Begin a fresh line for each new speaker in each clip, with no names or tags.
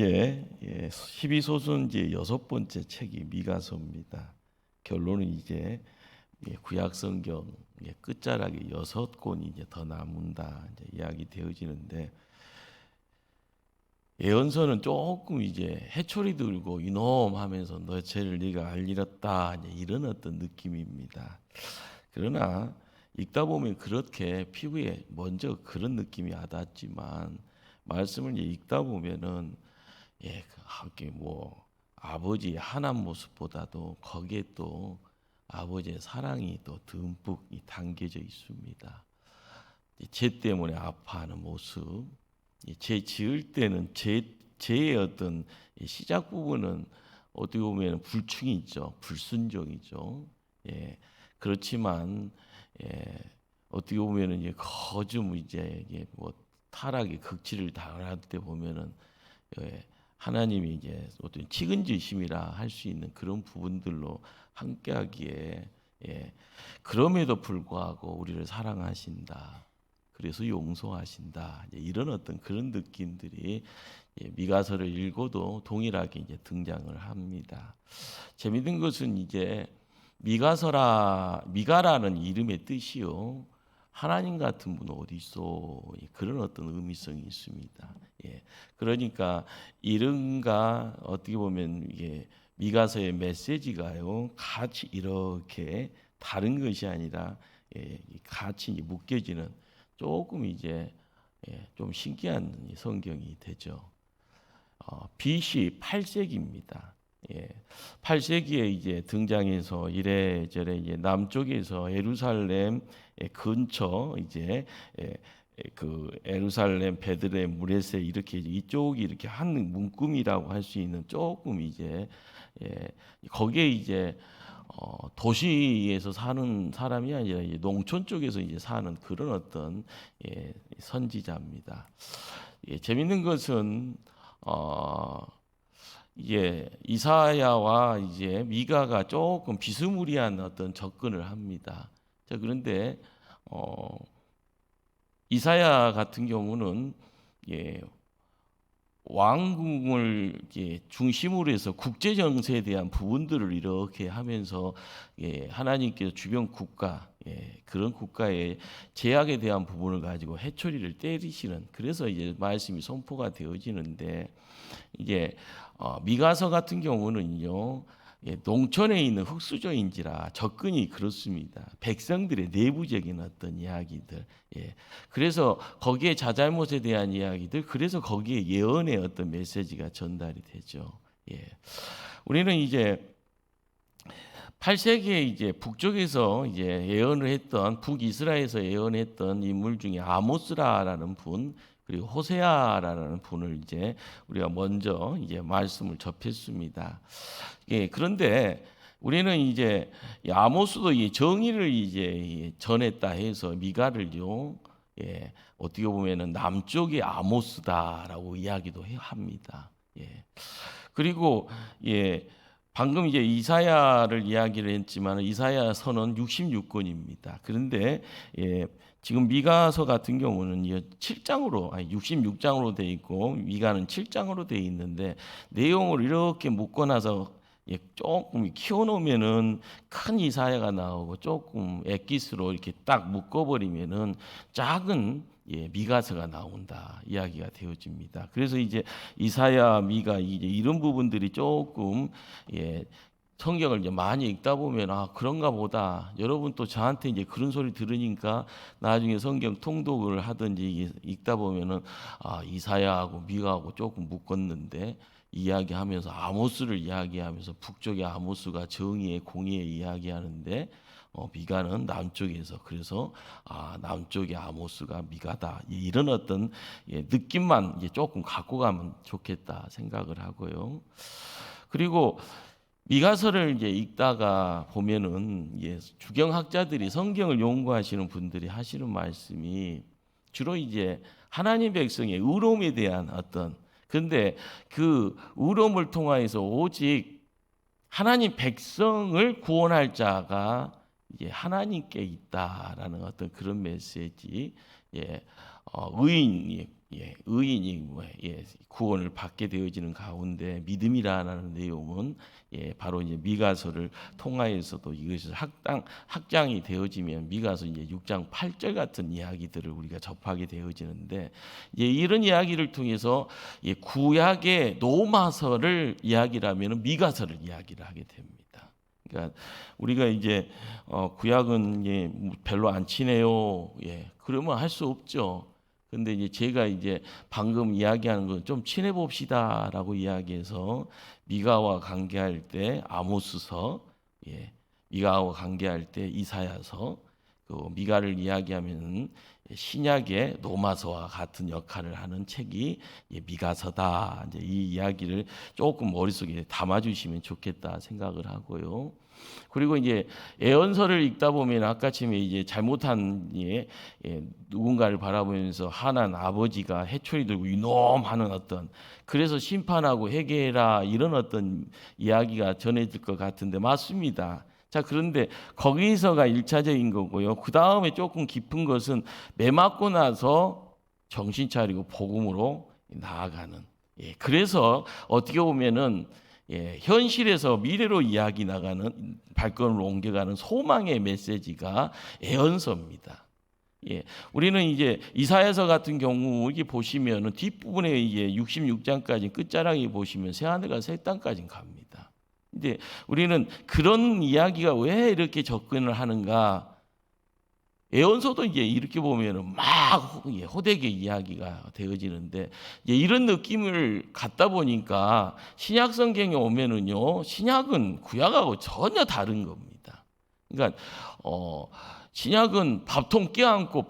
이제 12소선지의 6번째 책이 미가서입니다. 결론은 이제 구약 성경 끝자락에 6권이 이제 더 남는다 이제 이야기 되어지는데, 예언서는 조금 이제 해초리 들고 이놈 하면서 너 죄를 네가 알리렸다 이제 이런 어떤 느낌입니다. 그러나 읽다 보면 그렇게 피부에 먼저 그런 느낌이 와닿지만, 말씀을 이제 읽다 보면은 그게 뭐 아버지의 한한 모습보다도 거기에 또 아버지의 사랑이 또 듬뿍 담겨져 있습니다. 죄 때문에 아파하는 모습, 죄 지을 때는 죄의 어떤 시작 부분은 어떻게 보면 불충이죠, 불순종이죠. 그렇지만 어떻게 보면은 이제 거좀 이제 뭐 타락의 극치를 당할 때 보면은 하나님이 이제 어떤 측은지심이라 할 수 있는 그런 부분들로 함께하기에, 그럼에도 불구하고 우리를 사랑하신다, 그래서 용서하신다, 이런 어떤 그런 느낌들이 미가서를 읽어도 동일하게 이제 등장을 합니다. 재미있는 것은 이제 미가라는 이름의 뜻이요, 하나님 같은 분은 어디 있어, 그런 어떤 의미성이 있습니다. 그러니까 이름과 어떻게 보면 이게 미가서의 메시지가요 같이 이렇게 다른 것이 아니라 같이 묶여지는 조금 이제 좀 신기한 성경이 되죠. BC 8세기입니다. 8세기에 이제 등장해서 이래저래 이제 남쪽에서 예루살렘 근처 이제 그 예루살렘, 베들레헴, 무레세 이렇게 이쪽이 이렇게 한 문금이라고 할 수 있는 조금 이제 거기에 이제 도시에서 사는 사람이 아니라 농촌 쪽에서 이제 사는 그런 어떤 선지자입니다. 재밌는 것은 이제 이사야와 이제 미가가 조금 비스무리한 어떤 접근을 합니다. 자, 그런데 이사야 같은 경우는 왕궁을 중심으로 해서 국제 정세에 대한 부분들을 이렇게 하면서 하나님께서 주변 국가, 그런 국가의 제약에 대한 부분을 가지고 해초리를 때리시는, 그래서 이제 말씀이 선포가 되어지는데, 이제 미가서 같은 경우는요, 농촌에 있는 흑수저인지라 접근이 그렇습니다. 백성들의 내부적인 어떤 이야기들, 그래서 거기에 자잘못에 대한 이야기들, 그래서 거기에 예언의 어떤 메시지가 전달이 되죠. 우리는 이제 8세기에 이제 북쪽에서 이제 예언을 했던, 북이스라엘에서 예언했던 인물 중에 아모스라라는 분, 그리고 호세아라는 분을 이제 우리가 먼저 이제 말씀을 접했습니다. 그런데 우리는 이제 아모스도 이 정의를 이제 전했다 해서 미가를요, 어떻게 보면은 남쪽의 아모스다라고 이야기도 합니다. 그리고 방금 이제 이사야를 이야기를 했지만 이사야서는 66권입니다. 그런데 지금 미가서 같은 경우는 66장으로 돼 있고 미가는 7장으로 돼 있는데, 내용을 이렇게 묶어놔서 조금 키워놓으면은 큰 이사야가 나오고, 조금 엑기스로 이렇게 딱 묶어버리면은 작은 미가서가 나온다 이야기가 되어집니다. 그래서 이제 이사야, 미가 이제 이런 부분들이 조금 성경을 이제 많이 읽다 보면 그런가 보다. 여러분 또 저한테 이제 그런 소리 들으니까 나중에 성경 통독을 하든지 읽다 보면은 이사야하고 미가하고 조금 묶었는데, 이야기하면서 아모스를 이야기하면서 북쪽의 아모스가 정의의 공의의 이야기하는데 미가는 남쪽에서, 그래서 남쪽의 아모스가 미가다, 이런 어떤 느낌만 이제 조금 갖고 가면 좋겠다 생각을 하고요. 그리고 미가서를 이제 읽다가 보면은 주경학자들이, 성경을 연구하시는 분들이 하시는 말씀이 주로 이제 하나님 백성의 의로움에 대한 어떤, 근데 그 의로움을 통하여서 오직 하나님 백성을 구원할 자가 이제 하나님께 있다라는 어떤 그런 메시지, 의인, 의인이 구원을 받게 되어지는 가운데 믿음이라는 내용은 바로 이제 미가서를 통하여서도 이것이 확장이 되어지면 미가서 이제 6장 8절 같은 이야기들을 우리가 접하게 되어지는데 이런 이야기를 통해서 구약의 노마서를 이야기라면 미가서를 이야기를 하게 됩니다. 그러니까 우리가 이제 구약은 별로 안 친해요. 그러면 할 수 없죠. 근데 이제 제가 이제 방금 이야기하는 건 좀 친해 봅시다라고 이야기해서 미가와 관계할 때 아모스서, 미가와 관계할 때 이사야서, 그 미가를 이야기하면 신약의 노마서와 같은 역할을 하는 책이 미가서다. 이제 이 이야기를 조금 머릿속에 담아주시면 좋겠다 생각을 하고요. 그리고 이제 예언서를 읽다 보면 아까쯤에 이제 잘못한 누군가를 바라보면서 하나님 아버지가 해초리 들고 이놈하는 어떤 그래서 심판하고 회개해라 이런 어떤 이야기가 전해질 것 같은데 맞습니다. 자, 그런데 거기서가 1차적인 거고요. 그 다음에 조금 깊은 것은 매 맞고 나서 정신 차리고 복음으로 나아가는. 그래서 어떻게 보면은 현실에서 미래로 이야기 나가는 발걸음을 옮겨가는 소망의 메시지가 예언서입니다. 우리는 이제 이사야서 같은 경우 여기 보시면은 뒷부분에 이제 66장까지 끝자락에 보시면 새 하늘과 새 땅까지 갑니다. 근데 우리는 그런 이야기가 왜 이렇게 접근을 하는가? 예언서도 이제 이렇게 보면은 막 호되게 이야기가 되어지는데 이런 느낌을 갖다 보니까 신약 성경에 오면은요 신약은 구약하고 전혀 다른 겁니다. 그러니까 신약은 밥통 껴안고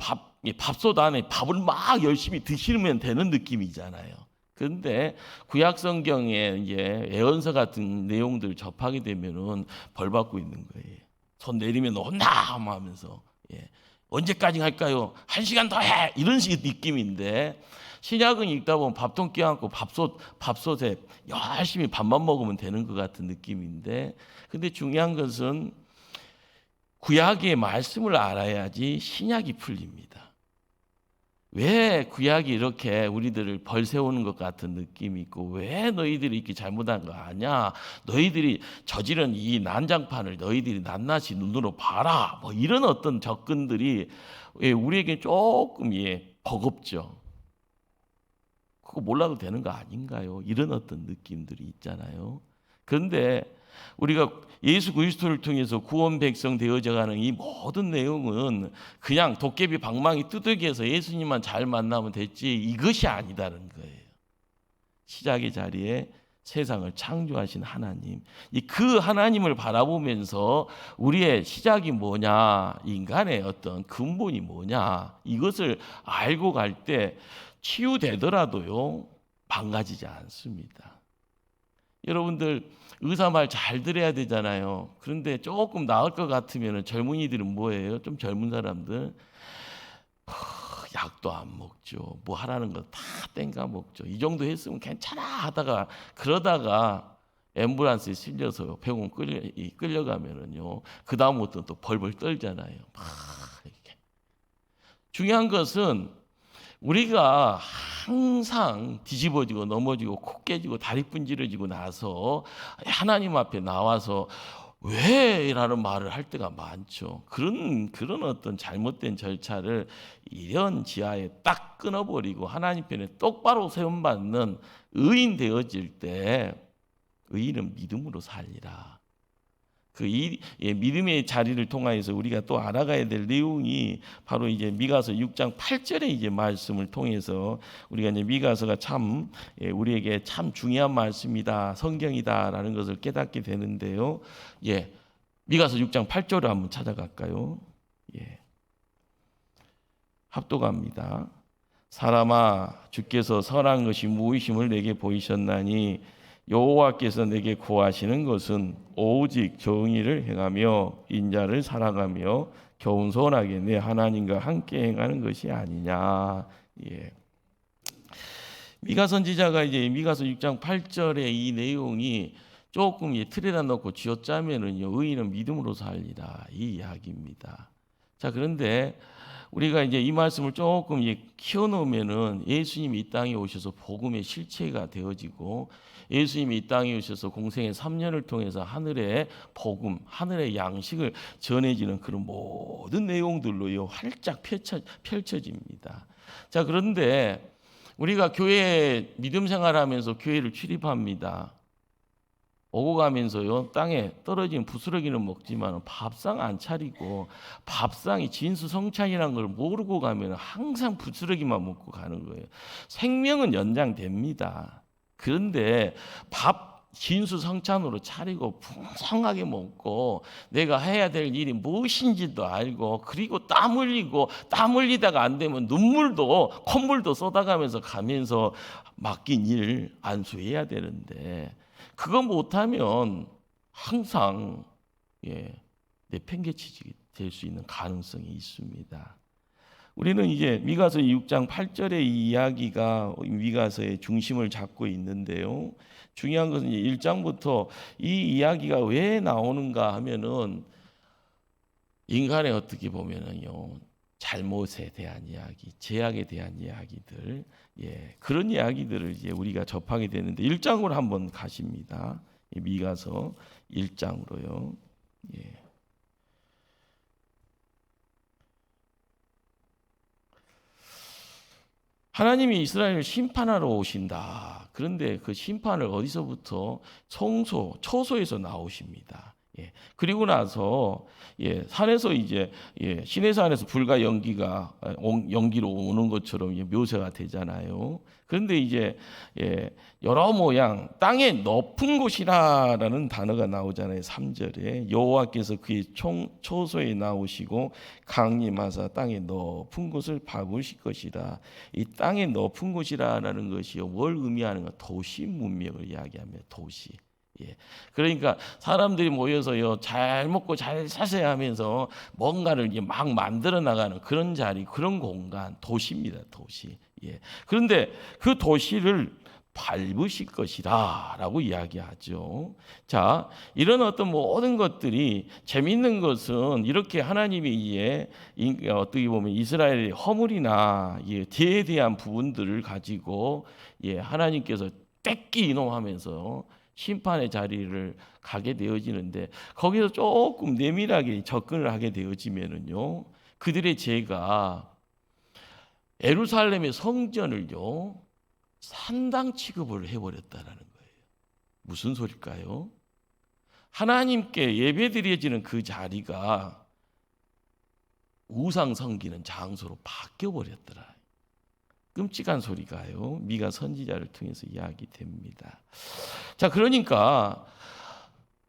밥솥 안에 밥을 막 열심히 드시면 되는 느낌이잖아요. 그런데 구약 성경에 이제 예언서 같은 내용들 접하게 되면은 벌 받고 있는 거예요. 손 내리면 혼나 하면서 언제까지 할까요? 1시간 더 해! 이런 식의 느낌인데 신약은 읽다 보면 밥통 껴안고 밥솥에 열심히 밥만 먹으면 되는 것 같은 느낌인데 근데 중요한 것은 구약의 말씀을 알아야지 신약이 풀립니다. 왜 구약이 이렇게 우리들을 벌 세우는 것 같은 느낌이 있고 왜 너희들이 이렇게 잘못한 거 아냐? 너희들이 저지른 이 난장판을 너희들이 낱낱이 눈으로 봐라. 뭐 이런 어떤 접근들이 우리에게 조금 버겁죠. 그거 몰라도 되는 거 아닌가요? 이런 어떤 느낌들이 있잖아요. 그런데 우리가 예수 그리스도를 통해서 구원 백성 되어져가는 이 모든 내용은 그냥 도깨비 방망이 두들겨서 예수님만 잘 만나면 됐지 이것이 아니다는 거예요. 시작의 자리에 세상을 창조하신 하나님, 그 하나님을 바라보면서 우리의 시작이 뭐냐, 인간의 어떤 근본이 뭐냐 이것을 알고 갈 때 치유되더라도요 망가지지 않습니다. 여러분들 의사 말 잘 들어야 되잖아요. 그런데 조금 나을 것 같으면 젊은이들은 뭐예요? 좀 젊은 사람들 약도 안 먹죠. 뭐 하라는 거 다 땡가 먹죠. 이 정도 했으면 괜찮아 하다가 그러다가 앰뷸런스에 실려서 병원 끌려가면은요. 그 다음부터 또 벌벌 떨잖아요. 막 이렇게. 중요한 것은 우리가 항상 뒤집어지고 넘어지고 코 깨지고 다리 분질러지고 나서 하나님 앞에 나와서 왜라는 말을 할 때가 많죠. 그런 어떤 잘못된 절차를 이런 지하에 딱 끊어버리고 하나님 편에 똑바로 세움받는 의인 되어질 때 의인은 믿음으로 살리라. 믿음의 자리를 통하여서 우리가 또 알아가야 될 내용이 바로 이제 미가서 6장 8절의 이제 말씀을 통해서 우리가 이제 미가서가 참 우리에게 참 중요한 말씀이다, 성경이다라는 것을 깨닫게 되는데요. 미가서 6장 8절을 한번 찾아갈까요? 합독합니다. 사람아, 주께서 선한 것이 무의심을 내게 보이셨나니 여호와께서 내게 고하시는 것은 오직 정의를 행하며 인자를 사랑하며 겸손하게 내 하나님과 함께 행하는 것이 아니냐. 미가 선지자가 이제 미가서 6장 8절의 이 내용이 조금 틀에다 넣고 쥐어짜면은요 의인은 믿음으로 살리라 이 이야기입니다. 자, 그런데 우리가 이제 이 말씀을 조금 키워놓으면은 예수님이 이 땅에 오셔서 복음의 실체가 되어지고 예수님이 이 땅에 오셔서 공생의 3년을 통해서 하늘의 복음, 하늘의 양식을 전해지는 그런 모든 내용들로요 활짝 펼쳐집니다. 자, 그런데 우리가 교회 믿음 생활하면서 교회를 출입합니다. 오고 가면서요 땅에 떨어진 부스러기는 먹지만 밥상 안 차리고 밥상이 진수성찬이라는 걸 모르고 가면 항상 부스러기만 먹고 가는 거예요. 생명은 연장됩니다. 그런데 밥 진수성찬으로 차리고 풍성하게 먹고 내가 해야 될 일이 무엇인지도 알고 그리고 땀 흘리고 땀 흘리다가 안 되면 눈물도 콧물도 쏟아가면서 가면서 맡긴 일 안수해야 되는데 그거 못하면 항상 내팽개치게 될 수 있는 가능성이 있습니다. 우리는 이제 미가서 6장 8절의 이 이야기가 미가서의 중심을 잡고 있는데요. 중요한 것은 1장부터 이 이야기가 왜 나오는가 하면은 인간의 어떻게 보면은요 잘못에 대한 이야기, 죄악에 대한 이야기들, 그런 이야기들을 이제 우리가 접하게 되는데 1장으로 한번 가십니다. 미가서 1장으로요. 하나님이 이스라엘을 심판하러 오신다. 그런데 그 심판을 어디서부터 초소에서 나오십니다. 그리고 나서 산에서 이제 시내산에서 불과 연기로 오는 것처럼 묘사가 되잖아요. 그런데 이제 여러 모양 땅의 높은 곳이라는 단어가 나오잖아요. 3절에 여호와께서 그의 초소에 나오시고 강림하사 땅의 높은 곳을 밟으실 것이라. 이 땅의 높은 곳이라는 것이요 뭘 의미하는가? 도시 문명을 이야기하며 도시. 그러니까 사람들이 모여서요 잘 먹고 잘 사세요 하면서 뭔가를 이제 막 만들어 나가는 그런 자리, 그런 공간, 도시입니다, 도시. 그런데 그 도시를 밟으실 것이다라고 이야기하죠. 자, 이런 어떤 모든 것들이 재미있는 것은 이렇게 하나님이 어떻게 보면 이스라엘의 허물이나 죄에 대한 부분들을 가지고 하나님께서 떼끼 이놈하면서 심판의 자리를 가게 되어지는데 거기서 조금 내밀하게 접근을 하게 되어지면은요 그들의 죄가 예루살렘의 성전을요 산당 취급을 해버렸다라는 거예요. 무슨 소릴까요? 하나님께 예배드려지는 그 자리가 우상 섬기는 장소로 바뀌어버렸더라. 끔찍한 소리가요 미가 선지자를 통해서 이야기됩니다. 자, 그러니까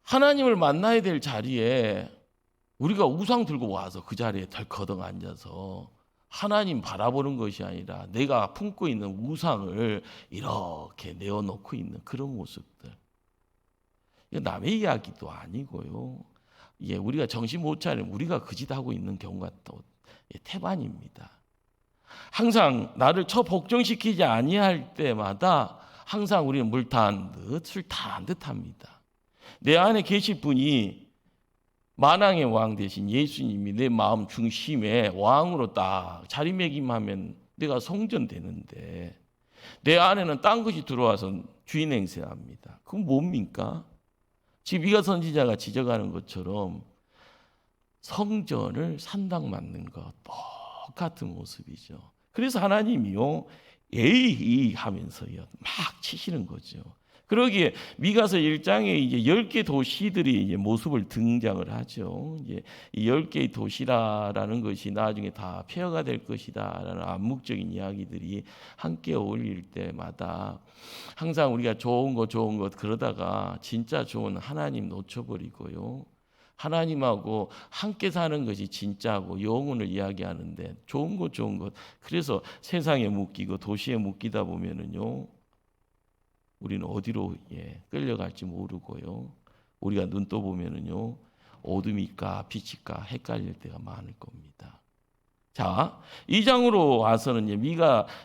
하나님을 만나야 될 자리에 우리가 우상 들고 와서 그 자리에 덜커덩 앉아서 하나님 바라보는 것이 아니라 내가 품고 있는 우상을 이렇게 내어놓고 있는 그런 모습들. 남의 이야기도 아니고요. 우리가 정신 못 차리면 우리가 그 짓 하고 있는 경우가 또 태반입니다. 항상 나를 복종시키지 아니할 때마다 항상 우리는 물 타는 듯 술 타는 듯 합니다. 내 안에 계실 분이 만왕의 왕 대신 예수님이 내 마음 중심에 왕으로 딱 자리매김하면 내가 성전되는데 내 안에는 딴 것이 들어와서 주인 행세합니다. 그건 뭡니까? 지금 미가 선지자가 지적하는 것처럼 성전을 산당 만든 것 똑같은 모습이죠. 그래서 하나님이요 에이 하면서요 막 치시는 거죠. 그러기에 미가서 1장에 이제 10개 도시들이 이제 모습을 등장을 하죠. 이제 이 10개의 도시라는 것이 나중에 다 폐허가 될 것이다라는 암묵적인 이야기들이 함께 어울릴 때마다 항상 우리가 좋은 것 그러다가 진짜 좋은 하나님 놓쳐버리고요. 하나님하고 함께 사는 것이 진짜고 영혼을 이야기하는데 좋은 것 그래서 세상에 묶이고 도시에 묶이다 보면은요 우리는 어디로 끌려갈지 모르고요 우리가 눈 떠보면은요 어둠일까 빛일까 헷갈릴 때가 많을 겁니다. 자, 2장으로 와서는 이제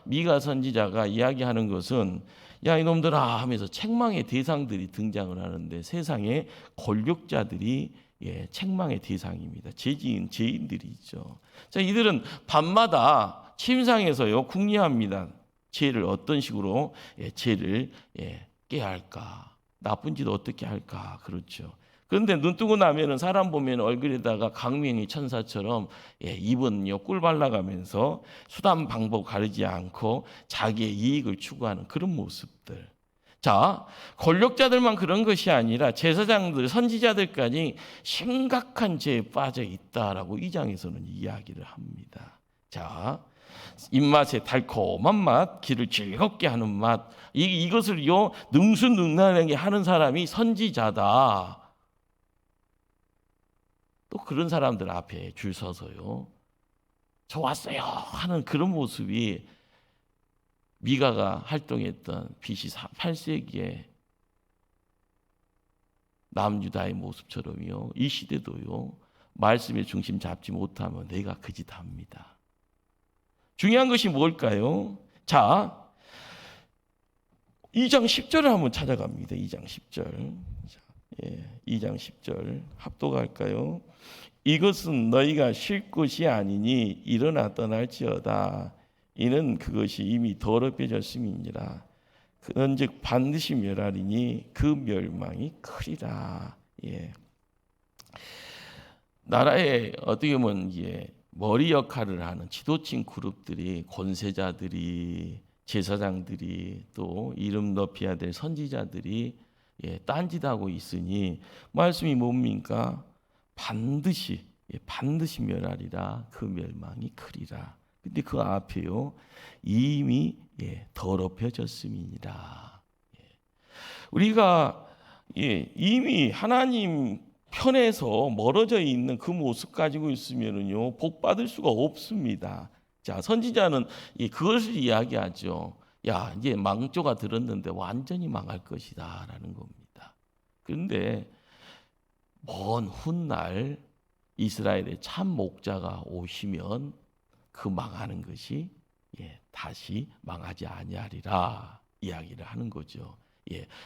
미가 선지자가 이야기하는 것은 야 이놈들아 하면서 책망의 대상들이 등장을 하는데 세상의 권력자들이 책망의 대상입니다. 죄인들이 있죠. 자, 이들은 밤마다 침상에서요 궁리합니다. 죄를 어떤 식으로 죄를 깨야 할까? 나쁜 짓 어떻게 할까? 그렇죠. 그런데 눈 뜨고 나면은 사람 보면 얼굴에다가 강명이 천사처럼 입은요 꿀 발라가면서 수단 방법 가리지 않고 자기의 이익을 추구하는 그런 모습들. 자, 권력자들만 그런 것이 아니라 제사장들, 선지자들까지 심각한 죄에 빠져 있다라고 이 장에서는 이야기를 합니다. 자, 입맛에 달콤한 맛, 귀를 즐겁게 하는 맛, 이것을요 능수능란하게 하는 사람이 선지자다. 또 그런 사람들 앞에 줄 서서요 저 왔어요 하는 그런 모습이 미가가 활동했던 BC 8세기의 남유다의 모습처럼요 이 시대도요 말씀의 중심 잡지 못하면 내가 거짓합니다. 중요한 것이 뭘까요? 자, 2장 10절을 한번 찾아갑니다. 2장 10절. 2장 10절 합독할까요? 이것은 너희가 쉴 것이 아니니 일어나 떠날지어다. 이는 그것이 이미 더럽혀졌음이니라. 그런즉 반드시 멸하리니 그 멸망이 크리라. 나라에 어떻게 보면 머리 역할을 하는 지도층 그룹들이 권세자들이 제사장들이 또 이름 높여야 될 선지자들이 딴짓하고 있으니 말씀이 뭡니까? 반드시 멸하리라. 그 멸망이 크리라. 근데 그 앞에요 이미 더럽혀졌음이니라. 우리가 이미 하나님 편에서 멀어져 있는 그 모습 가지고 있으면은요 복 받을 수가 없습니다. 자, 선지자는 그것을 이야기하죠. 야, 이제 망조가 들었는데 완전히 망할 것이다라는 겁니다. 그런데 먼 훗날 이스라엘의 참 목자가 오시면 그 망하는 것이 다시 망하지 아니하리라 이야기를 하는 거죠.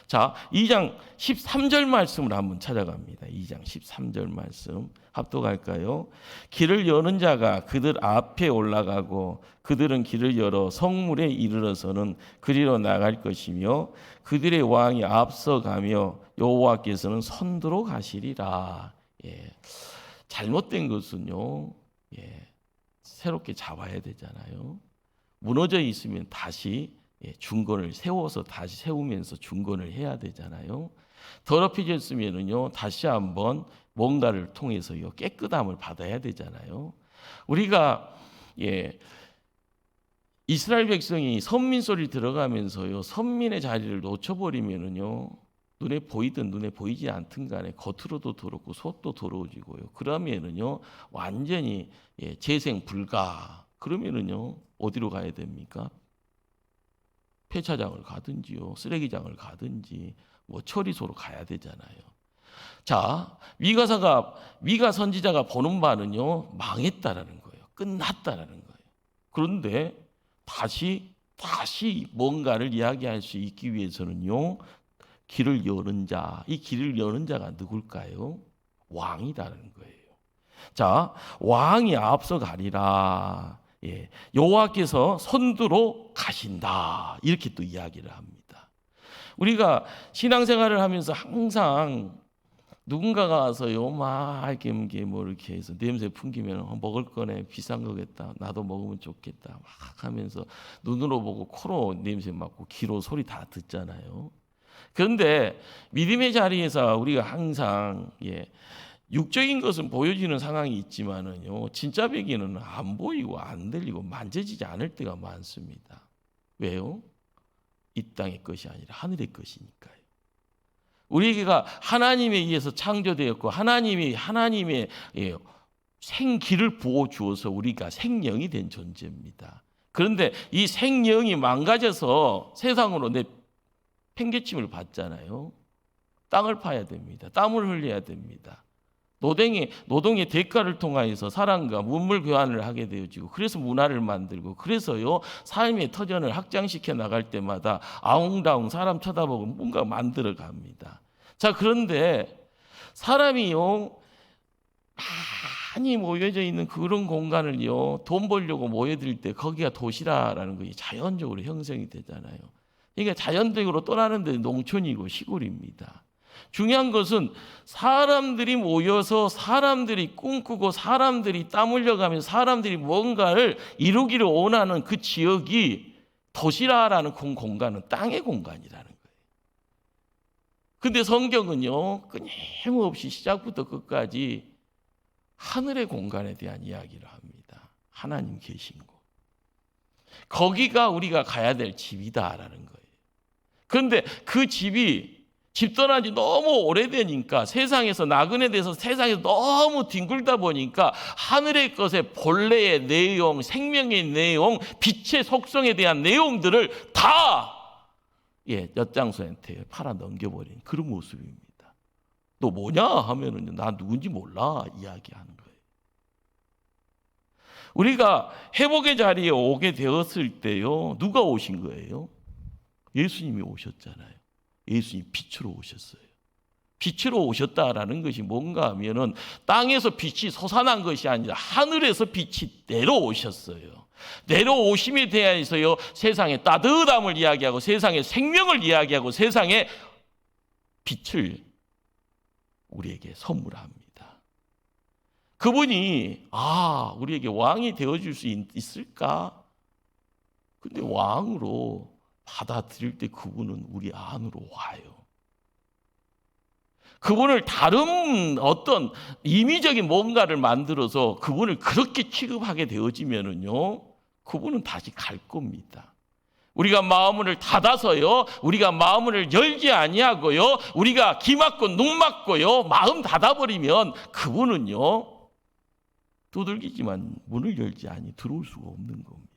자, 2장 13절 말씀을 한번 찾아갑니다. 2장 13절 말씀 합독할까요? 길을 여는 자가 그들 앞에 올라가고 그들은 길을 열어 성물에 이르러서는 그리로 나갈 것이며 그들의 왕이 앞서가며 여호와께서는 선두로 가시리라. 잘못된 것은요 새롭게 잡아야 되잖아요. 무너져 있으면 다시 중건을 세워서 다시 세우면서 중건을 해야 되잖아요. 더럽혀졌으면은요 다시 한번 뭔가를 통해서요 깨끗함을 받아야 되잖아요. 우리가 이스라엘 백성이 선민 소리 들어가면서요 선민의 자리를 놓쳐버리면은요 눈에 보이든 눈에 보이지 않든 간에 겉으로도 더럽고 속도 더러워지고요. 그러면은요 완전히 재생 불가. 그러면은요 어디로 가야 됩니까? 폐차장을 가든지요, 쓰레기장을 가든지 뭐 처리소로 가야 되잖아요. 자, 미가 선지자가 보는 바는요 망했다라는 거예요. 끝났다라는 거예요. 그런데 다시 뭔가를 이야기할 수 있기 위해서는요 길을 여는 자, 이 길을 여는 자가 누굴까요? 왕이라는 거예요. 자, 왕이 앞서 가리라. 여호와께서 선두로 가신다. 이렇게 또 이야기를 합니다. 우리가 신앙생활을 하면서 항상 누군가가 와서요 막 이렇게 뭐 이렇게 해서 냄새 풍기면 먹을 거네 비싼 거겠다 나도 먹으면 좋겠다 막 하면서 눈으로 보고 코로 냄새 맡고 귀로 소리 다 듣잖아요. 그런데 믿음의 자리에서 우리가 항상 육적인 것은 보여지는 상황이 있지만은요 진짜 배기는 안 보이고 안 들리고 만져지지 않을 때가 많습니다. 왜요? 이 땅의 것이 아니라 하늘의 것이니까요. 우리가 하나님에 의해서 창조되었고 하나님의 생기를 부어 주어서 우리가 생명이 된 존재입니다. 그런데 이 생명이 망가져서 세상으로 팽개침을 받잖아요. 땅을 파야 됩니다. 땀을 흘려야 됩니다. 노동의 대가를 통하여서 사람과 문물 교환을 하게 되어지고, 그래서 문화를 만들고, 그래서요 삶의 터전을 확장시켜 나갈 때마다 아웅다웅 사람 쳐다보고 뭔가 만들어 갑니다. 자, 그런데 사람이요 많이 모여져 있는 그런 공간을요 돈 벌려고 모여들 때 거기가 도시라라는 것이 자연적으로 형성이 되잖아요. 그러니까 자연적으로 떠나는 데 농촌이고 시골입니다. 중요한 것은 사람들이 모여서 사람들이 꿈꾸고 사람들이 땀 흘려가면서 사람들이 뭔가를 이루기를 원하는 그 지역이 도시라라는 공간은 땅의 공간이라는 거예요. 근데 성경은요 끊임없이 시작부터 끝까지 하늘의 공간에 대한 이야기를 합니다. 하나님 계신 곳, 거기가 우리가 가야 될 집이다라는 거예요. 그런데 그 집이 집 떠난 지 너무 오래되니까, 세상에서 나그네 돼서 세상에서 너무 뒹굴다 보니까 하늘의 것의 본래의 내용, 생명의 내용, 빛의 속성에 대한 내용들을 다 엿장수한테 팔아 넘겨버린 그런 모습입니다. 너 뭐냐 하면은 나 누군지 몰라 이야기하는 거예요. 우리가 회복의 자리에 오게 되었을 때요 누가 오신 거예요? 예수님이 오셨잖아요. 예수님 빛으로 오셨어요. 빛으로 오셨다라는 것이 뭔가 하면은 땅에서 빛이 솟아난 것이 아니라 하늘에서 빛이 내려오셨어요. 내려오심에 대해서요 세상의 따뜻함을 이야기하고 세상의 생명을 이야기하고 세상의 빛을 우리에게 선물합니다. 그분이 우리에게 왕이 되어줄 수 있을까? 근데 왕으로 받아들일 때 그분은 우리 안으로 와요. 그분을 다른 어떤 임의적인 뭔가를 만들어서 그분을 그렇게 취급하게 되어지면은요, 그분은 다시 갈 겁니다. 우리가 마음을 닫아서요, 우리가 마음을 열지 아니하고요, 우리가 귀 막고 눈 막고요, 마음 닫아버리면 그분은요, 두들기지만 문을 열지 아니 들어올 수가 없는 겁니다.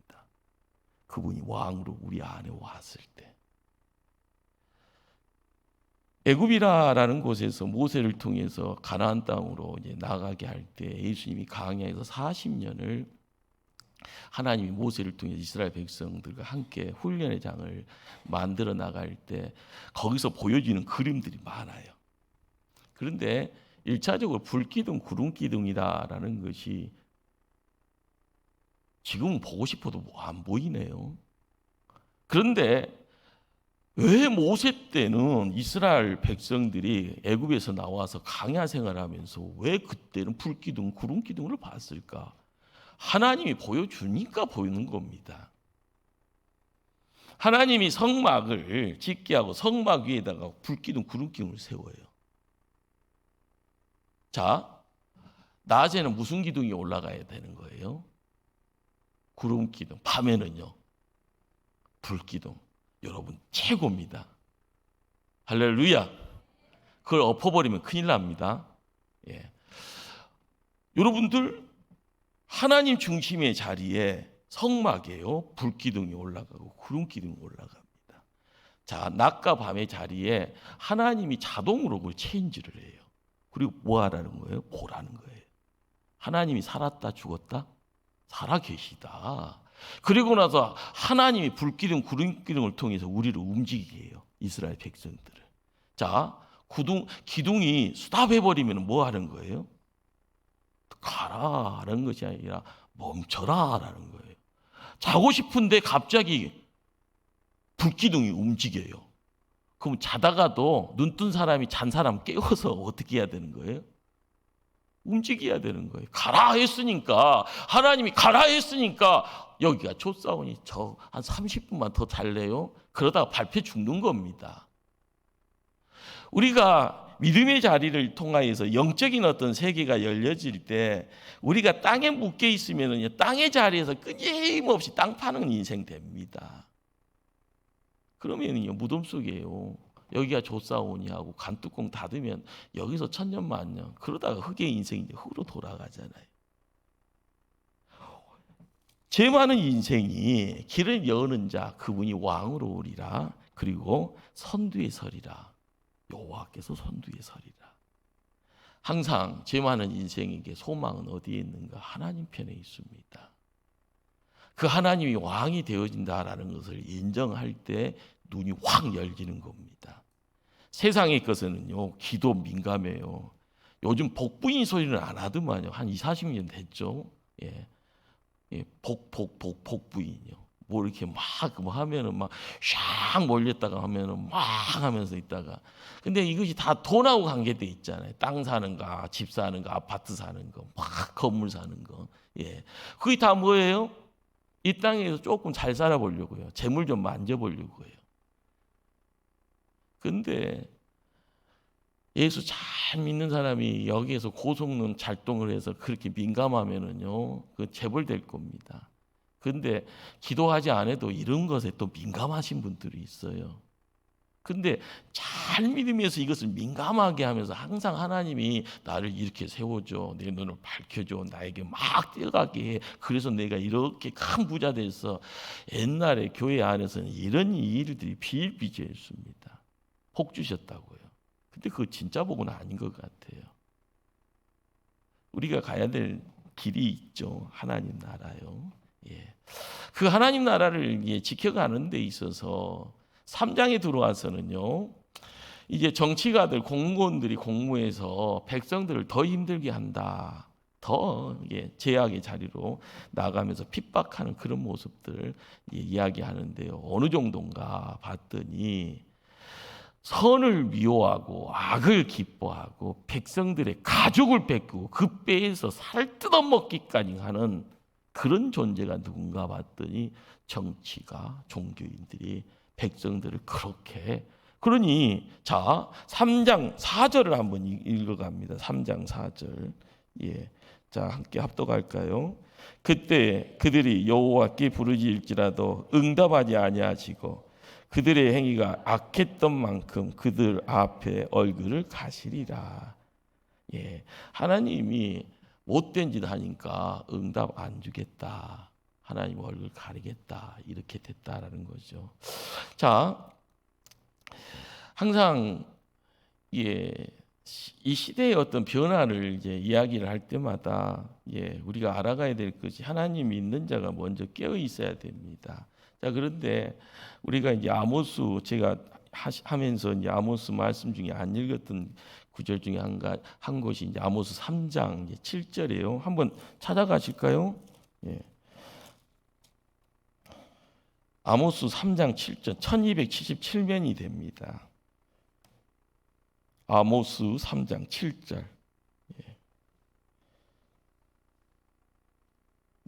그분이 왕으로 우리 안에 왔을 때. 애굽이라는 곳에서 모세를 통해서 가나안 땅으로 이제 나가게 할 때 예수님이 광야에서 40년을 하나님이 모세를 통해 이스라엘 백성들과 함께 훈련의 장을 만들어 나갈 때 거기서 보여지는 그림들이 많아요. 그런데 1차적으로 불기둥, 구름기둥이다라는 것이 지금은 보고 싶어도 안 보이네요. 그런데 왜 모세 때는 이스라엘 백성들이 애굽에서 나와서 광야 생활하면서 왜 그때는 불기둥, 구름기둥을 봤을까? 하나님이 보여주니까 보이는 겁니다. 하나님이 성막을 짓게 하고 성막 위에다가 불기둥, 구름기둥을 세워요. 자, 낮에는 무슨 기둥이 올라가야 되는 거예요? 구름기둥. 밤에는요, 불기둥. 여러분 최고입니다. 할렐루야. 그걸 엎어버리면 큰일 납니다. 여러분들 하나님 중심의 자리에 성막이에요. 불기둥이 올라가고 구름기둥이 올라갑니다. 자, 낮과 밤의 자리에 하나님이 자동으로 그걸 체인지를 해요. 그리고 뭐 하라는 거예요? 보라는 거예요. 하나님이 살았다 죽었다? 살아 계시다. 그리고 나서 하나님이 불기둥, 구름기둥을 통해서 우리를 움직이게 해요. 이스라엘 백성들을. 자, 기둥이 스탑해버리면 뭐 하는 거예요? 가라라는 것이 아니라 멈춰라라는 거예요. 자고 싶은데 갑자기 불기둥이 움직여요. 그럼 자다가도 눈 뜬 사람이 잔 사람 깨워서 어떻게 해야 되는 거예요? 움직여야 되는 거예요. 가라 했으니까, 하나님이 가라 했으니까 여기가 촌사원이 저 한 30분만 더 잘래요? 그러다가 밟혀 죽는 겁니다. 우리가 믿음의 자리를 통하여서 영적인 어떤 세계가 열려질 때 우리가 땅에 묶여 있으면 땅의 자리에서 끊임없이 땅 파는 인생 됩니다. 그러면 무덤 속이에요. 여기가 조사오니 하고 간뚜껑 닫으면 여기서 천년만년 그러다가 흙의 인생이 이제 흙으로 돌아가잖아요. 죄 많은 인생이 길을 여는 자 그분이 왕으로 오리라. 그리고 선두에 서리라. 여호와께서 선두에 서리라. 항상 죄 많은 인생에게 소망은 어디에 있는가? 하나님 편에 있습니다. 그 하나님이 왕이 되어진다라는 것을 인정할 때 눈이 확 열리는 겁니다. 세상의 것은요, 기도 민감해요. 요즘 복부인 소리는 안 하더만요. 한 20, 40년 됐죠. 예. 예, 복부인요. 뭐 이렇게 막 뭐 하면은 막 샥 몰렸다가 하면은 막 하면서 있다가, 근데 이것이 다 돈하고 관계돼 있잖아요. 땅 사는 거, 집 사는 거, 아파트 사는 거, 막 건물 사는 거. 예, 그게 다 뭐예요? 이 땅에서 조금 잘 살아보려고요. 재물 좀 만져보려고요. 근데 예수 잘 믿는 사람이 여기에서 고성능 작동을 해서 그렇게 민감하면은요, 그 재벌될 겁니다. 근데 기도하지 않아도 이런 것에 또 민감하신 분들이 있어요. 근데 잘 믿으면서 이것을 민감하게 하면서 항상 하나님이 나를 이렇게 세워줘, 내 눈을 밝혀줘, 나에게 막 뛰어가게 해. 그래서 내가 이렇게 큰 부자 돼서, 옛날에 교회 안에서는 이런 일들이 비일비재했습니다. 복 주셨다고요. 근데 그거 진짜 복은 아닌 것 같아요. 우리가 가야 될 길이 있죠. 하나님 나라요. 예. 그 하나님 나라를 지켜가는 데 있어서 3장에 들어와서는요, 이제 정치가들, 공무원들이 공무에서 백성들을 더 힘들게 한다. 더 제약의 자리로 나가면서 핍박하는 그런 모습들 이야기하는데요. 어느 정도인가 봤더니, 선을 미워하고 악을 기뻐하고 백성들의 가족을 뺏고 그 뼈에서 살 뜯어먹기까지 하는 그런 존재가 누군가 봤더니, 정치가, 종교인들이 백성들을 그렇게. 그러니 자, 3장 4절을 한번 읽어갑니다. 3장 4절. 예. 자, 함께 합독할까요? 그때 그들이 여호와께 부르짖을지라도 응답하지 아니하시고 그들의 행위가 악했던 만큼 그들 앞에 얼굴을 가시리라. 예, 하나님이 못된 짓 하니까 응답 안 주겠다. 하나님 얼굴 가리겠다. 이렇게 됐다라는 거죠. 자, 항상 이 시대의 어떤 변화를 이야기를 할 때마다 우리가 알아가야 될 것이, 하나님이 있는 자가 먼저 깨어 있어야 됩니다. 자, 그런데 우리가 아모스, 제가 하면서 아모스 말씀 중에 안 읽었던 구절 중에 한 것이 아모스 3장 7절이에요. 한번 찾아가실까요? 예. 아모스 3장 7절, 1277면이 됩니다. 아모스 3장 7절.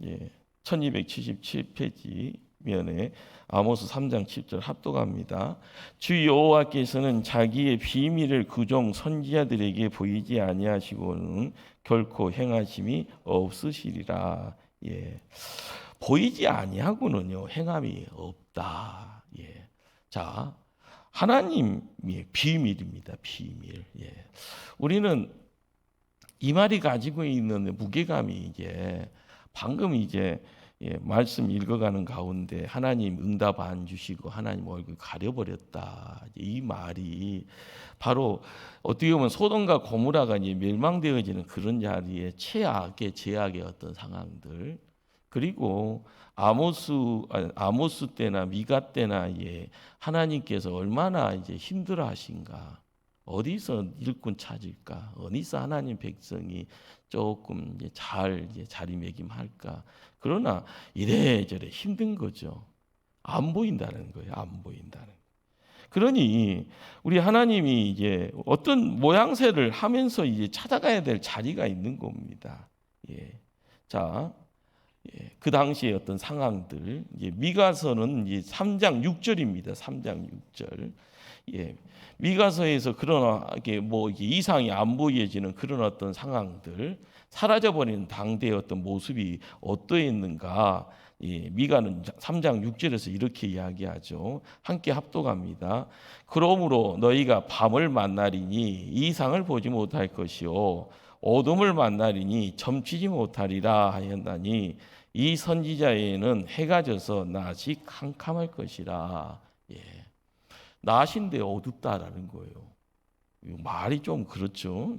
예. 1277페이지 면에 아모스 3장 7절 합독합니다. 주 여호와께서는 자기의 비밀을 그종 선지자들에게 보이지 아니하시고는 결코 행하심이 없으시리라. 예. 보이지 아니하고는요, 행함이 없다. 예. 자, 하나님의 비밀입니다. 비밀. 예. 우리는 이 말이 가지고 있는 무게감이 방금 말씀 읽어가는 가운데 하나님 응답 안 주시고 하나님 얼굴 가려버렸다. 이 말이 바로 어떻게 보면 소돔과 고모라가 멸망되어지는 그런 자리에 최악의 제약의 어떤 상황들, 그리고 아모스 때나 미가 때나 하나님께서 얼마나 힘들어하신가. 어디서 일꾼 찾을까? 어디서 하나님 백성이 조금 잘 자리매김할까? 그러나 이래저래 힘든 거죠. 안 보인다는 거예요. 안 보인다는. 그러니 우리 하나님이 어떤 모양새를 하면서 찾아가야 될 자리가 있는 겁니다. 예. 자, 그 당시의 어떤 상황들, 미가서는 3장 6절입니다. 3장 6절. 미가서에서 그런 이상이 안 보여지는 그런 어떤 상황들, 사라져버리는 당대의 어떤 모습이 어떠했는가? 미가는 3장 6절에서 이렇게 이야기하죠. 함께 합독합니다. 그러므로 너희가 밤을 만나리니 이상을 보지 못할 것이요 어둠을 만나리니 점치지 못하리라 하였나니 이 선지자에는 해가 져서 낮이 캄캄할 것이라. 낮인데 어둡다라는 거예요. 말이 좀 그렇죠.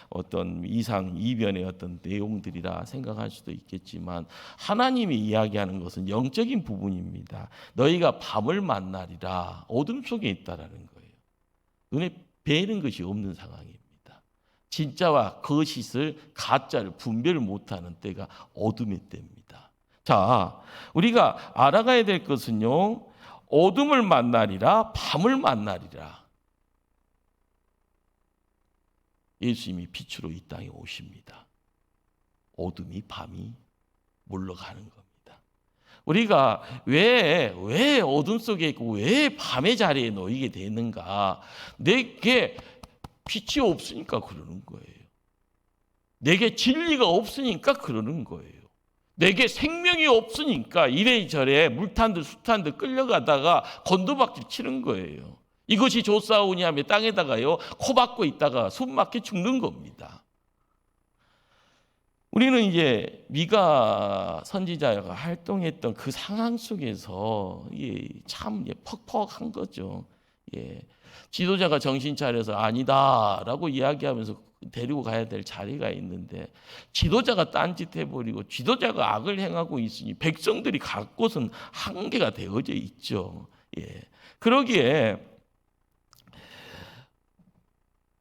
어떤 이상 이변의 어떤 내용들이라 생각할 수도 있겠지만 하나님이 이야기하는 것은 영적인 부분입니다. 너희가 밤을 만나리라. 어둠 속에 있다라는 거예요. 눈에 뵈는 것이 없는 상황입니다. 진짜와 거짓을 가짜를 분별을 못하는 때가 어둠의 때입니다. 자, 우리가 알아가야 될 것은요. 어둠을 만나리라, 밤을 만나리라. 예수님이 빛으로 이 땅에 오십니다. 어둠이 밤이 물러가는 겁니다. 우리가 왜 어둠 속에 있고 왜 밤의 자리에 놓이게 되는가? 내게 빛이 없으니까 그러는 거예요. 내게 진리가 없으니까 그러는 거예요. 내게 생명이 없으니까 이래저래 물탄듯 수탄듯 끌려가다가 곤두박질 치는 거예요. 이것이 좋사오니 하며 땅에다가요 코 박고 있다가 숨 막혀 죽는 겁니다. 우리는 이제 미가 선지자가 활동했던 그 상황 속에서 참 퍽퍽한 거죠. 지도자가 정신 차려서 아니다라고 이야기하면서 데리고 가야 될 자리가 있는데 지도자가 딴짓 해버리고 지도자가 악을 행하고 있으니 백성들이 갈 곳은 한계가 되어져 있죠. 그러기에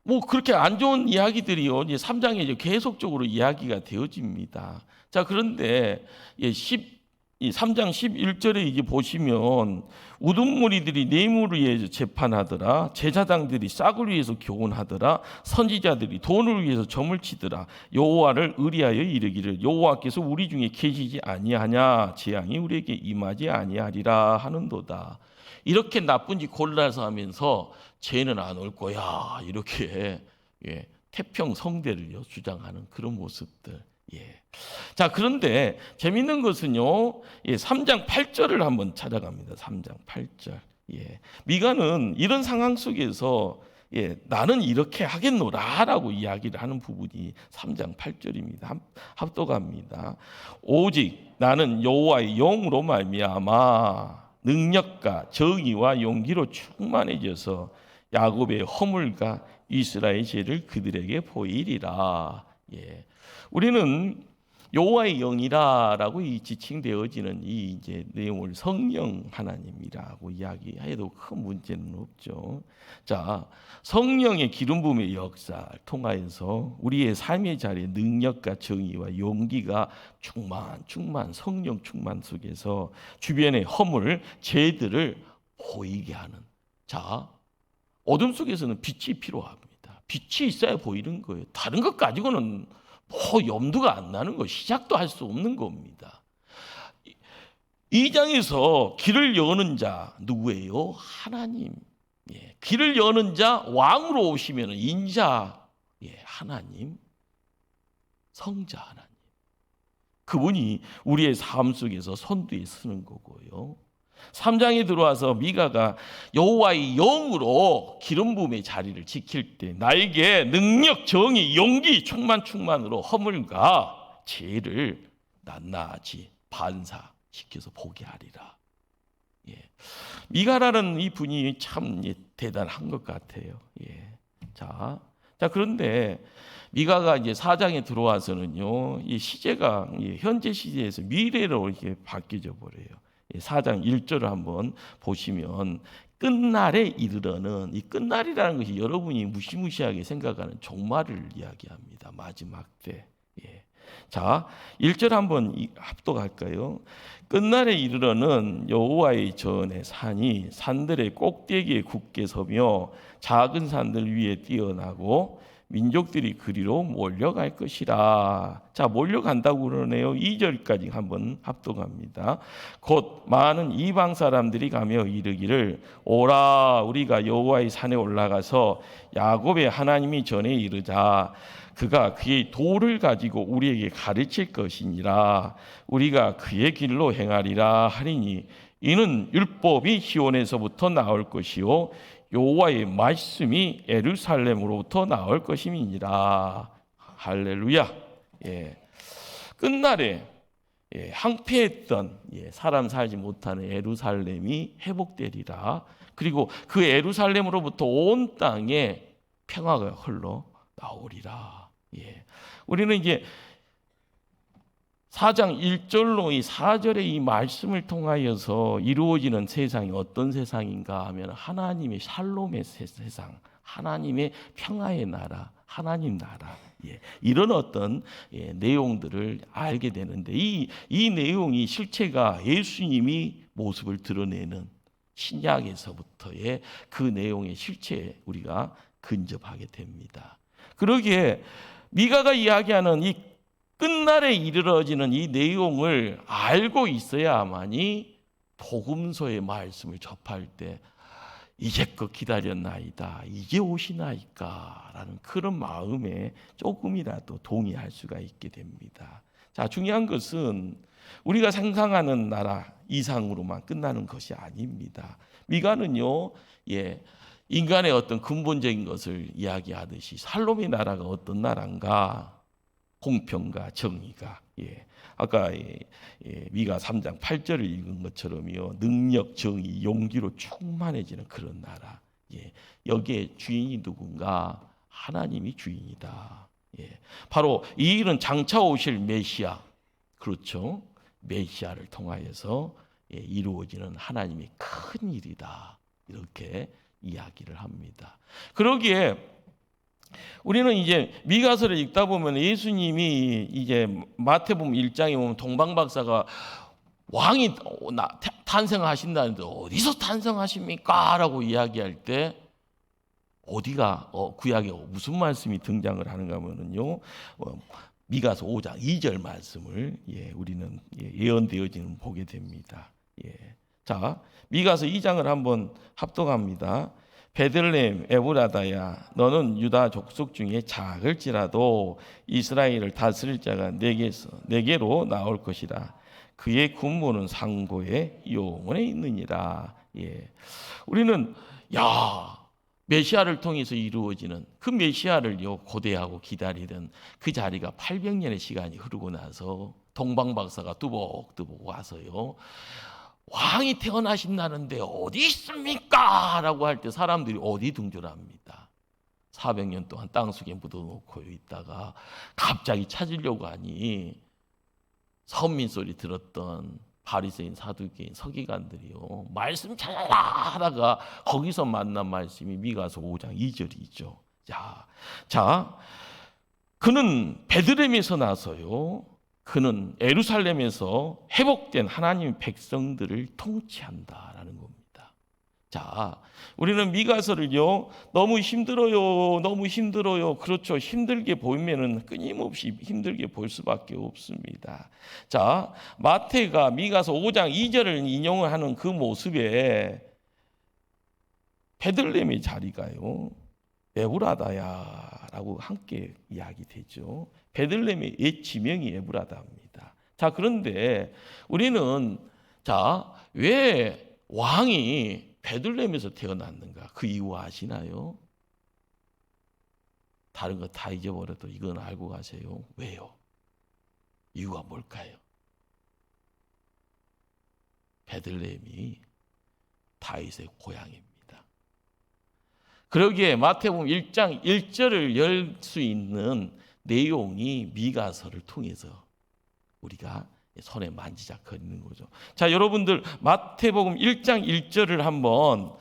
뭐 그렇게 안 좋은 이야기들이요. 이제 3장에 이제 계속적으로 이야기가 되어집니다. 자, 그런데 3장 11절에 이제 보시면 우둔무리들이 뇌물을 위해서 재판하더라. 제사장들이 싹을 위해서 교훈하더라. 선지자들이 돈을 위해서 점을 치더라. 여호와를 의리하여 이르기를 여호와께서 우리 중에 계시지 아니하냐 재앙이 우리에게 임하지 아니하리라 하는도다. 이렇게 나쁜 짓 골라서 하면서 죄는 안 올 거야 이렇게 태평성대를 주장하는 그런 모습들. 자, 그런데 재밌는 것은요 3장 8절을 한번 찾아갑니다. 3장 8절. 미가는 이런 상황 속에서 나는 이렇게 하겠노라 라고 이야기를 하는 부분이 3장 8절입니다. 합독합니다. 오직 나는 여호와의 영으로 말미암아 능력과 정의와 용기로 충만해져서 야곱의 허물과 이스라엘의 죄를 그들에게 보이리라. 우리는 여호와의 영이라라고 지칭되어지는 이 이제 내용을 성령 하나님이라고 이야기해도 큰 문제는 없죠. 자, 성령의 기름 부음의 역사를 통하여서 우리의 삶의 자리에 능력과 정의와 용기가 충만 성령 충만 속에서 주변의 허물, 죄들을 보이게 하는. 자, 어둠 속에서는 빛이 필요합니다. 빛이 있어야 보이는 거예요. 다른 것 가지고는 염두가 안 나는 거, 시작도 할 수 없는 겁니다. 이 장에서 길을 여는 자 누구예요? 하나님. 길을 여는 자 왕으로 오시면 인자 하나님, 성자 하나님. 그분이 우리의 삶 속에서 선두에 서는 거고요. 3장에 들어와서 미가가 여호와의 영으로 기름 부음의 자리를 지킬 때 나에게 능력, 정의, 용기 충만으로 허물과 죄를 낱낱이 반사시켜서 보게 하리라. 미가라는 이 분이 참 대단한 것 같아요. 자, 그런데 미가가 이제 4장에 들어와서는요, 이 시제가 현재 시제에서 미래로 이렇게 바뀌어져 버려요. 4장 1절을 한번 보시면 끝날에 이르러는, 이 끝날이라는 것이 여러분이 무시무시하게 생각하는 종말을 이야기합니다. 마지막 때. 자, 1절 한번 합독할까요? 끝날에 이르러는 여호와의 전에 산이 산들의 꼭대기에 굳게 서며 작은 산들 위에 뛰어나고 민족들이 그리로 몰려갈 것이라. 자, 몰려간다고 그러네요. 2절까지 한번 합독합니다. 곧 많은 이방 사람들이 가며 이르기를 오라 우리가 여호와의 산에 올라가서 야곱의 하나님이 전에 이르자. 그가 그의 도를 가지고 우리에게 가르칠 것이니라. 우리가 그의 길로 행하리라 하리니 이는 율법이 시온에서부터 나올 것이요 여호와의 말씀이 예루살렘으로부터 나올 것임이니라. 할렐루야. 끝날에 황폐했던 사람 살지 못하는 예루살렘이 회복되리라. 그리고 그 예루살렘으로부터 온 땅에 평화가 흘러 나오리라. 예. 우리는 이제 4장 1절로 이 4절의 이 말씀을 통하여서 이루어지는 세상이 어떤 세상인가 하면 하나님의 샬롬의 세상, 하나님의 평화의 나라, 하나님 나라, 예, 이런 어떤 내용들을 알게 되는데 이 내용이 실체가 예수님이 모습을 드러내는 신약에서부터의 그 내용의 실체에 우리가 근접하게 됩니다. 그러기에 미가가 이야기하는 이 끝날에 이르러지는 이 내용을 알고 있어야만이 복음서의 말씀을 접할 때 이제껏 기다렸나이다, 이제 오시나이까라는 그런 마음에 조금이라도 동의할 수가 있게 됩니다. 자, 중요한 것은 우리가 상상하는 나라 이상으로만 끝나는 것이 아닙니다. 미가는요, 인간의 어떤 근본적인 것을 이야기하듯이 살롬의 나라가 어떤 나라인가? 공평과 정의가, 아까 미가 3장 8절을 읽은 것처럼요, 능력, 정의, 용기로 충만해지는 그런 나라. 여기에 주인이 누군가? 하나님이 주인이다. 바로 이 일은 장차 오실 메시아, 그렇죠? 메시아를 통하여서 이루어지는 하나님의 큰 일이다. 이렇게 이야기를 합니다. 그러기에 우리는 이제 미가서를 읽다 보면 예수님이 이제 마태복음 1장에 보면 동방박사가 왕이 탄생하신다는데 어디서 탄생하십니까? 라고 이야기할 때 어디가 구약에 무슨 말씀이 등장을 하는가 하면요, 미가서 5장 2절 말씀을 우리는 예언되어지는 보게 됩니다. 자, 미가서 2장을 한번 합독합니다. 베들레헴 에브라다야, 너는 유다 족속 중에 작을지라도 이스라엘을 다스릴 자가 내게로 나올 것이라. 그의 군무는 상고에 영원에 있느니라. 우리는 메시아를 통해서 이루어지는 그 메시아를 고대하고 기다리던 그 자리가 800년의 시간이 흐르고 나서 동방박사가 뚜벅뚜벅 와서요, 왕이 태어나신다는데 어디 있습니까? 라고 할 때 사람들이 어디 등줄합니다. 400년 동안 땅속에 묻어놓고 있다가 갑자기 찾으려고 하니 선민 소리 들었던 바리새인, 사두개인, 서기관들이요, 말씀 찾아라 하다가 거기서 만난 말씀이 미가서 5장 2절이죠. 자, 그는 베들레헴에서 나서요, 그는 예루살렘에서 회복된 하나님의 백성들을 통치한다라는 겁니다. 자, 우리는 미가서를요, 너무 힘들어요. 그렇죠. 힘들게 보이면은 끊임없이 힘들게 볼 수밖에 없습니다. 자, 마태가 미가서 5장 2절을 인용을 하는 그 모습에 베들레헴의 자리가요, 에브라다야라고 함께 이야기되죠. 베들레헴의 옛 지명이 에브라다입니다. 자, 그런데 우리는 왜 왕이 베들레헴에서 태어났는가? 그 이유 아시나요? 다른 거 다 잊어버려도 이건 알고 가세요. 왜요? 이유가 뭘까요? 베들레헴이 다윗의 고향입니다. 그러기에 마태복음 1장 1절을 열 수 있는 내용이 미가서를 통해서 우리가 손에 만지작거리는 거죠. 자, 여러분들 마태복음 1장 1절을 한번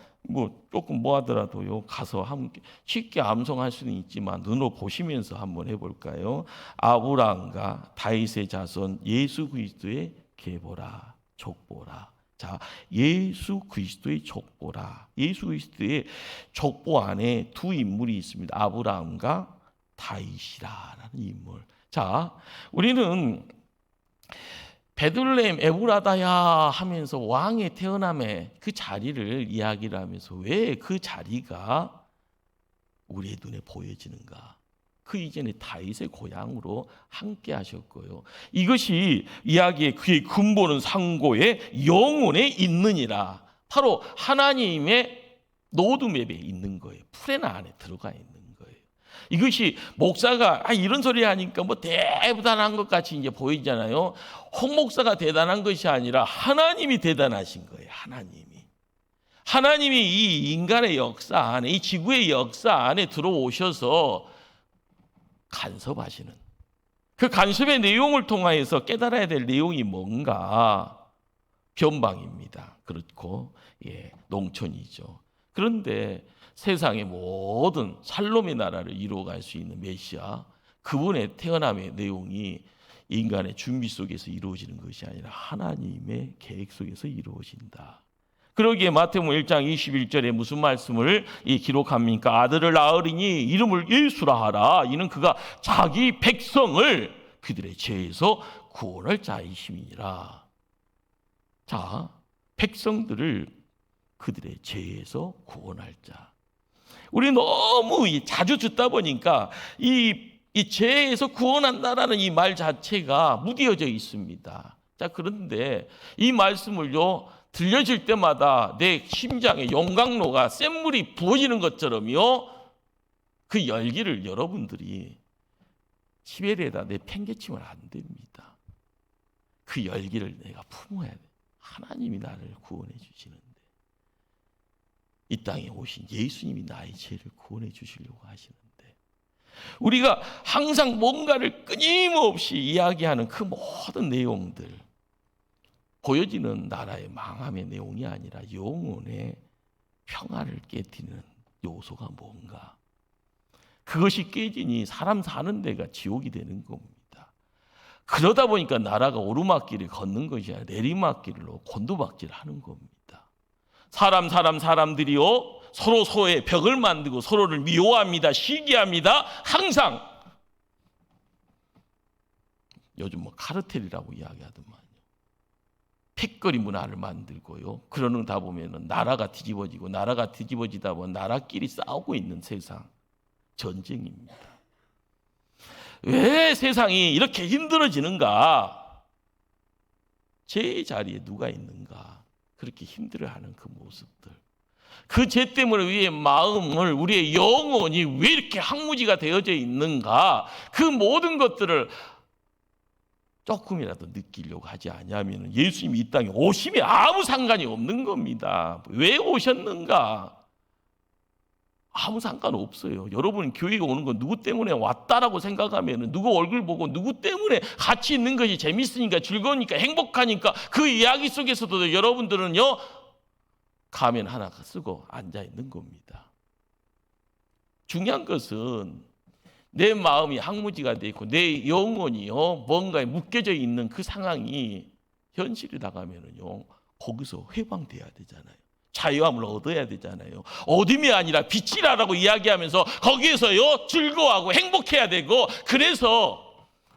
조금 하더라도요, 가서 함께 쉽게 암송할 수는 있지만 눈으로 보시면서 한번 해볼까요? 아브라함과 다윗의 자손 예수 그리스도의 계보라, 족보라. 자, 예수 그리스도의 족보라. 예수 그리스도의 족보 안에 두 인물이 있습니다. 아브라함과 다윗이라는 인물. 자, 우리는 베들레헴 에브라다야 하면서 왕의 태어남의 그 자리를 이야기를 하면서 왜 그 자리가 우리의 눈에 보여지는가? 그 이전에 다윗의 고향으로 함께 하셨고요. 이것이 이야기의 그의 근본은 상고에 영원에 있느니라. 바로 하나님의 로드맵에 있는 거예요. 프레나 안에 들어가 있는 거예요. 이것이 목사가 이런 소리 하니까 대단한 것 같이 이제 보이잖아요. 홍 목사가 대단한 것이 아니라 하나님이 대단하신 거예요. 하나님이. 하나님이 이 인간의 역사 안에, 이 지구의 역사 안에 들어오셔서 간섭하시는, 그 간섭의 내용을 통하여서 깨달아야 될 내용이 뭔가? 변방입니다. 그렇고 농촌이죠. 그런데 세상의 모든 살롬의 나라를 이루어갈 수 있는 메시아, 그분의 태어남의 내용이 인간의 준비 속에서 이루어지는 것이 아니라 하나님의 계획 속에서 이루어진다. 그러기에 마태복음 1장 21절에 무슨 말씀을 기록합니까? 아들을 낳으리니 이름을 예수라 하라. 이는 그가 자기 백성을 그들의 죄에서 구원할 자이심이니라. 자, 백성들을 그들의 죄에서 구원할 자. 우리 너무 자주 듣다 보니까 이 죄에서 구원한다라는 이 말 자체가 무뎌져 있습니다. 자, 그런데 이 말씀을요, 들려질 때마다 내 심장에 용광로가 센 물이 부어지는 것처럼요, 그 열기를 여러분들이 시베리에다 내팽개치면 안 됩니다. 그 열기를 내가 품어야 돼. 하나님이 나를 구원해 주시는데, 이 땅에 오신 예수님이 나의 죄를 구원해 주시려고 하시는데, 우리가 항상 뭔가를 끊임없이 이야기하는 그 모든 내용들, 보여지는 나라의 망함의 내용이 아니라 영혼의 평화를 깨뜨리는 요소가 뭔가? 그것이 깨지니 사람 사는 데가 지옥이 되는 겁니다. 그러다 보니까 나라가 오르막길을 걷는 것이 아니라 내리막길로 곤두박질하는 겁니다. 사람들이요, 서로 서로의 벽을 만들고 서로를 미워합니다. 시기합니다. 항상 요즘 카르텔이라고 이야기하더만요. 핏거리 문화를 만들고요. 그러다 보면은 나라가 뒤집어지다 보면 나라끼리 싸우고 있는 세상, 전쟁입니다. 왜 세상이 이렇게 힘들어지는가? 죄의 자리에 누가 있는가? 그렇게 힘들어하는 그 모습들, 그 죄 때문에 우리의 마음을, 우리의 영혼이 왜 이렇게 항무지가 되어져 있는가? 그 모든 것들을 조금이라도 느끼려고 하지 않으면 예수님이 이 땅에 오심에 아무 상관이 없는 겁니다. 왜 오셨는가? 아무 상관없어요. 여러분 교회에 오는 건 누구 때문에 왔다라고 생각하면, 누구 얼굴 보고 누구 때문에 같이 있는 것이 재밌으니까, 즐거우니까, 행복하니까, 그 이야기 속에서도 여러분들은요, 가면 하나 쓰고 앉아 있는 겁니다. 중요한 것은 내 마음이 항무지가 돼 있고 내 영혼이요, 뭔가에 묶여져 있는 그 상황이 현실이 나가면은요, 거기서 해방돼야 되잖아요. 자유함을 얻어야 되잖아요. 어둠이 아니라 빛이라고 이야기하면서 거기에서요, 즐거워하고 행복해야 되고, 그래서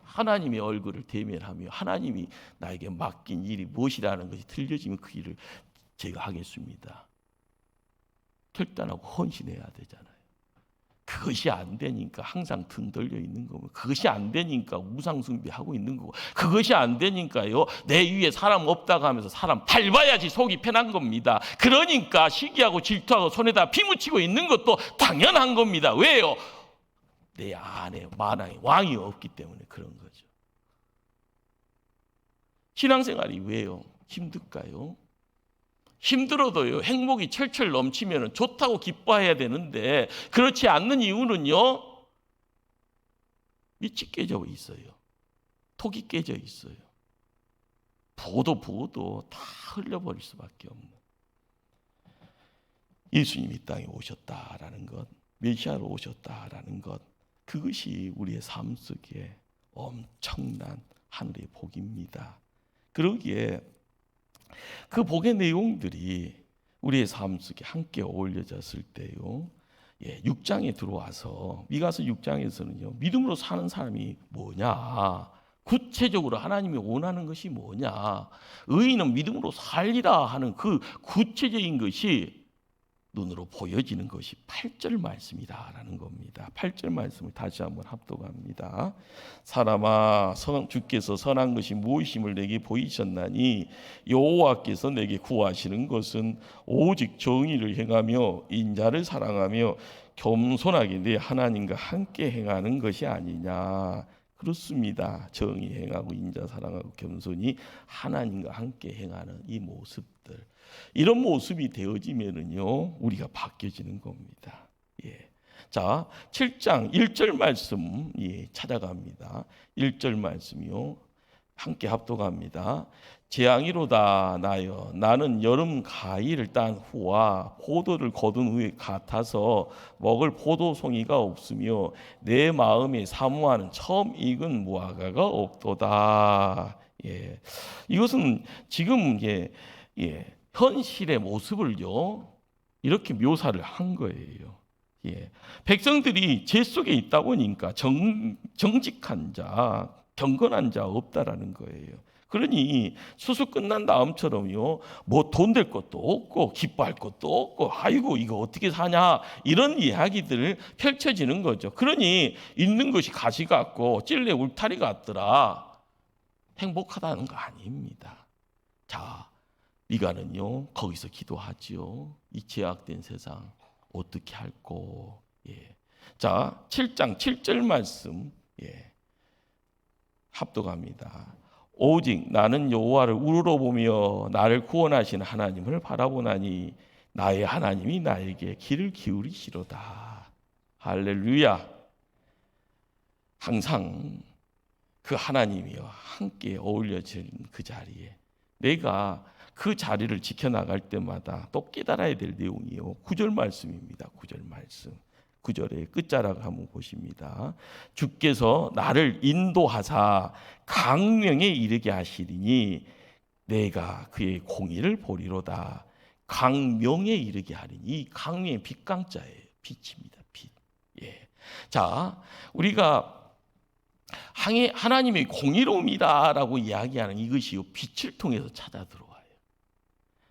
하나님의 얼굴을 대면하며 하나님이 나에게 맡긴 일이 무엇이라는 것이 들려지면 그 일을 제가 하겠습니다. 결단하고 헌신해야 되잖아요. 그것이 안 되니까 항상 등 돌려 있는 거고, 그것이 안 되니까 우상 숭배하고 있는 거고, 그것이 안 되니까요, 내 위에 사람 없다고 하면서 사람 밟아야지 속이 편한 겁니다. 그러니까 시기하고 질투하고 손에다 피 묻히고 있는 것도 당연한 겁니다. 왜요? 내 안에 만왕의 왕이 없기 때문에 그런 거죠. 신앙생활이 왜요? 힘들까요? 힘들어도요, 행복이 철철 넘치면 좋다고 기뻐해야 되는데, 그렇지 않는 이유는요, 밑이 깨져 있어요. 톡이 깨져 있어요. 부어도 다 흘려버릴 수밖에 없는, 예수님이 이 땅에 오셨다라는 것, 메시아로 오셨다라는 것, 그것이 우리의 삶 속에 엄청난 하늘의 복입니다. 그러기에 그 복의 내용들이 우리의 삶 속에 함께 어울려졌을 때요, 6장에 들어와서, 미가서 6장에서는요, 믿음으로 사는 사람이 뭐냐, 구체적으로 하나님이 원하는 것이 뭐냐, 의인은 믿음으로 살리라 하는 그 구체적인 것이 눈으로 보여지는 것이 8절 말씀이다라는 겁니다. 8절 말씀을 다시 한번 합독합니다. 사람아, 주께서 선한 것이 무엇임을 내게 보이셨나니 여호와께서 내게 구하시는 것은 오직 정의를 행하며 인자를 사랑하며 겸손하게 내 하나님과 함께 행하는 것이 아니냐. 그렇습니다. 정의 행하고 인자 사랑하고 겸손히 하나님과 함께 행하는 이 모습들, 이런 모습이 되어지면은요 우리가 바뀌어지는 겁니다. 예. 자, 7장 1절 말씀 찾아갑니다. 1절 말씀이요. 함께 합독합니다. 재앙이로다 나여 나는 여름 가위를 딴 후와 포도를 거둔 후에 같아서 먹을 포도송이가 없으며 내 마음에 사모하는 처음 익은 무화과가 없도다. 예. 이것은 지금 현실의 모습을요 이렇게 묘사를 한 거예요. 예. 백성들이 죄 속에 있다 보니까 정직한 자, 경건한 자 없다라는 거예요. 그러니 수술 끝난 다음처럼요, 뭐 돈 될 것도 없고 기뻐할 것도 없고, 아이고 이거 어떻게 사냐, 이런 이야기들 펼쳐지는 거죠. 그러니 있는 것이 가시 같고 찔레 울타리 같더라. 행복하다는 거 아닙니다. 자, 미가는요 거기서 기도하지요. 이 제약된 세상 어떻게 할꼬. 예. 자, 7장 7절 말씀 합독합니다. 오직 나는 여호와를 우러러보며 나를 구원하신 하나님을 바라보나니 나의 하나님이 나에게 귀를 기울이시로다. 할렐루야. 항상 그 하나님이와 함께 어울려진 그 자리에 내가 그 자리를 지켜나갈 때마다 또 깨달아야 될 내용이요. 9절 말씀입니다. 9절 말씀. 9절의 끝자락 한번 보십니다. 주께서 나를 인도하사 강명에 이르게 하시리니 내가 그의 공의를 보리로다. 강명에 이르게 하리니, 이 강명의 빛강자예요. 빛입니다. 빛. 예. 자, 우리가 하나님의 공의로움이다라고 이야기하는 이것이 빛을 통해서 찾아 들어와요.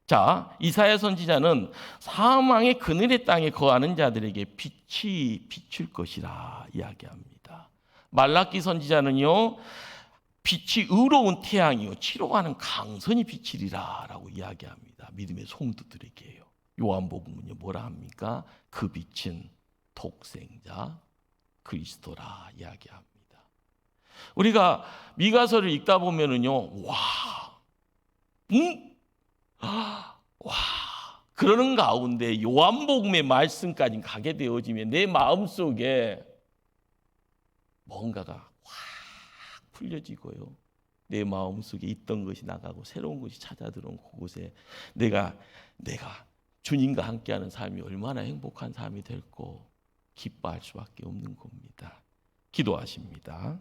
자, 이사야 선지자는 사망의 그늘의 땅에 거하는 자들에게 빛이 비출 것이라 이야기합니다. 말라기 선지자는요, 빛이 의로운 태양이요 치러가는 강선이 비치리라라고 이야기합니다. 믿음의 성도들에게요. 요한복음은요 뭐라 합니까? 그 빛은 독생자 그리스도라 이야기합니다. 우리가 미가서를 읽다 보면은요, 와, 그러는 가운데 요한복음의 말씀까지 가게 되어지면 내 마음속에 뭔가가 확 풀려지고요. 내 마음속에 있던 것이 나가고 새로운 것이 찾아 들어온 그곳에 내가 주님과 함께하는 삶이 얼마나 행복한 삶이 될고 기뻐할 수밖에 없는 겁니다. 기도하십니다.